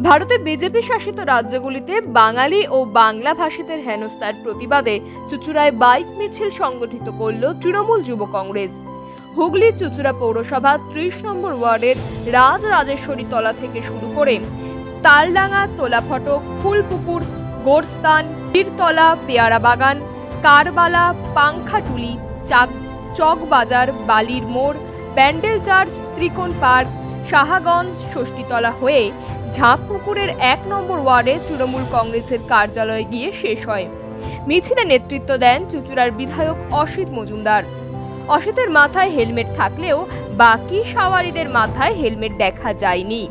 ভারতে বিজেপি শাসিত রাজ্যগুলিতে বাঙালি ও বাংলা ভাষীদের হেনস্থার প্রতিবাদে চুঁচুড়ায় বাইক মিছিল সংগঠিত করল তৃণমূল যুব কংগ্রেস। হুগলি চুঁচুড়া পৌরসভা ৩০ নম্বর ওয়ার্ডের রাজরাজেশ্বরী তলা থেকে শুরু করে তালডাঙ্গা, তোলাফটক, ফুলপুকুর, গোরস্তান, বীরতলা, পেয়ারা বাগান, কারবালা, পাংখাটুলি, চকবাজার, বালির মোড়, ব্যান্ডেল চার্চ, ত্রিকোণ পার্ক, সাহাগঞ্জ, ষষ্ঠীতলা হয়ে ঝাঁপপুকুরের ১ নম্বর ওয়ার্ডে তৃণমূল কংগ্রেসের কার্যালয়ে গিয়ে শেষ হয়। মিছিলে নেতৃত্ব দেন চুঁচুড়ার বিধায়ক অসিত মজুমদার। অসিতের মাথায় হেলমেট থাকলেও বাকি সাওয়ারিদের মাথায় হেলমেট দেখা যায়নি।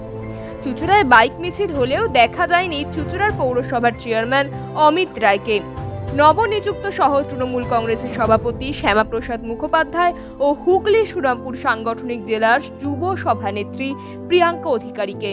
চুঁচুড়ায় বাইক মিছিল হলেও দেখা যায়নি চুঁচুড়ার পৌরসভার চেয়ারম্যান অমিত রায়কে। নবনিযুক্ত সহ তৃণমূল কংগ্রেসের সভাপতি শ্যামাপ্রসাদ মুখোপাধ্যায় ও হুগলি সুরামপুর সাংগঠনিক জেলার যুব সভানেত্রী প্রিয়াঙ্কা অধিকারীকে।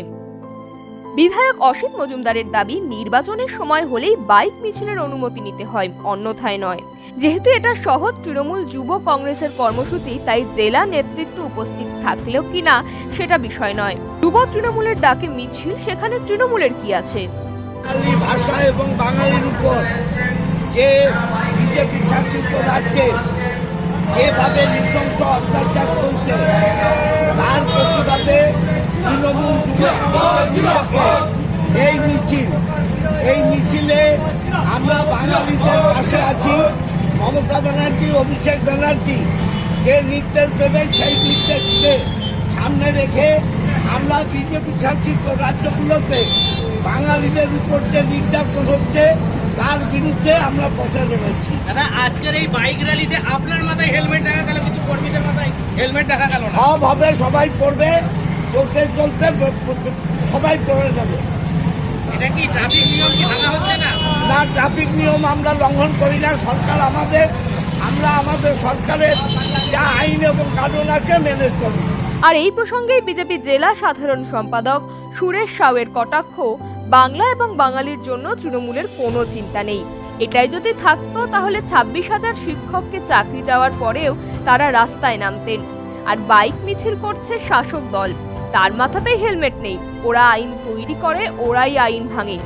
বিধায়ক অসিত মজুমদারের দাবি, নির্বাচনের সময় হলেই বাইক মিছিলের অনুমতি নিতে হয়, অন্যথায় নয়। যেহেতু এটা সহজ তৃণমূল যুব কংগ্রেসের কর্মসূচি, তাই জেলা নেতৃত্ব উপস্থিত থাকলেও কিনা সেটা বিষয় নয়। যুব তৃণমূলের ডাকে মিছিল, সেখানে তৃণমূলের কি আছে? বাঙালি ভাষা এবং বাঙালির উপর যে বিজেপি শাসিত রাজ্যে যেভাবে নৃশংস অত্যাচার চলছে, তার প্রতিবাদে তৃণমূল এই মিছিলে আমরা বাঙালিদের পাশে আছি। মমতা ব্যানার্জি, অভিষেক ব্যানার্জি যে নির্দেশ দেবেন, সেই নির্দেশকে সামনে রেখে আমরা বিজেপি শাসিত রাজ্যগুলোতে বাঙালিদের উপর যে নির্যাতন হচ্ছে তার বিরুদ্ধে আমরা পথে নেমেছি। দাদা, আজকের এই বাইক র্যালিতে আপনার মাথায় হেলমেট দেখা গেল, কিন্তু কর্মীদের মাথায় হেলমেট দেখা গেল না। সব হবে, সবাই পড়বে, চলতে চলতে সবাই পড়ে যাবে। এটা কি ট্রাফিক নিয়ম কি ভাঙা হচ্ছে না? না, ট্রাফিক নিয়ম আমরা লঙ্ঘন করি না। সরকার আমরা আমাদের সরকারের যা আইন এবং কানুন আছে মেনে চলি। আর এই প্রসঙ্গে বিজেপি জেলা সাধারণ সম্পাদক সুরেশ সাউয়ের কটাক্ষ, বাংলা এবং বাঙালির জন্য তৃণমূলের কোনো চিন্তা নেই। এটাই যদি থাকতো তাহলে ২৬,০০০ শিক্ষককে চাকরি দেওয়ার পরেও তারা রাস্তায় নামতেন। আর বাইক মিছিল করছে শাসক দল, তার মাথাতেই হেলমেট নেই। ওরা আইন তৈরি করে, ওরাই আইন ভাঙে।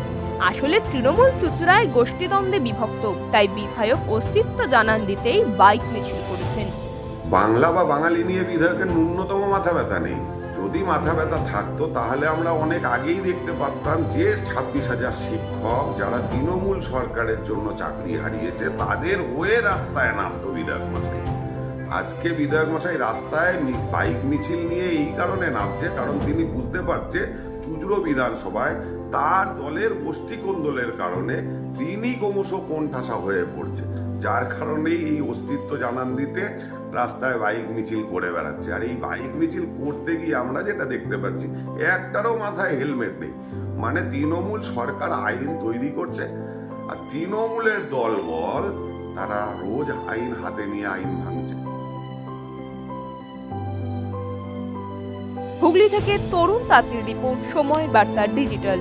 আসলে তৃণমূল চুঁচুড়ায় গোষ্ঠীদ্বন্দ্বে বিভক্ত, তাই বিধায়ক অস্তিত্ব জানান দিতেই বাইক মিছিল করেছেন। বাংলা বা বাঙালি নিয়ে বিধায়কের ন্যূনতম মাথা ব্যথা নেই। যদি মাথা ব্যথা থাকতো তাহলে আমরা অনেক আগেই দেখতে পারতাম যে ২৬,০০০ শিক্ষক যারা তৃণমূল সরকারের জন্য চাকরি হারিয়েছে তাদের হয়ে রাস্তায় নামতো বিধায়ক মশাই। আজকে বিধায়ক মশাই রাস্তায় বাইক মিছিল নিয়ে এই কারণে নামছে, কারণ তিনি বুঝতে পারছে চুঁচুড়া বিধানসভায় তার দলের গোষ্ঠী কোন্দলের কারণে তিনি ক্রমশ কোণঠাসা হয়ে পড়ছে, যার কারণেই এই অস্তিত্ব জানান দিতে রাস্তায় বাইক মিছিল করে বেড়াচ্ছে। আর এই বাইক মিছিল করতে গিয়ে আমরা যেটা দেখতে পাচ্ছি, একটারও মাথায় হেলমেট নেই। মানে তৃণমূল সরকার আইন তৈরি করছে, আর তৃণমূলের দলবল তারা রোজ আইন হাতে নিয়ে আইন ভাঙছে। হুগলি থেকে তরুণ তাঁতির রিপোর্ট, সময় বার্তা ডিজিটাল।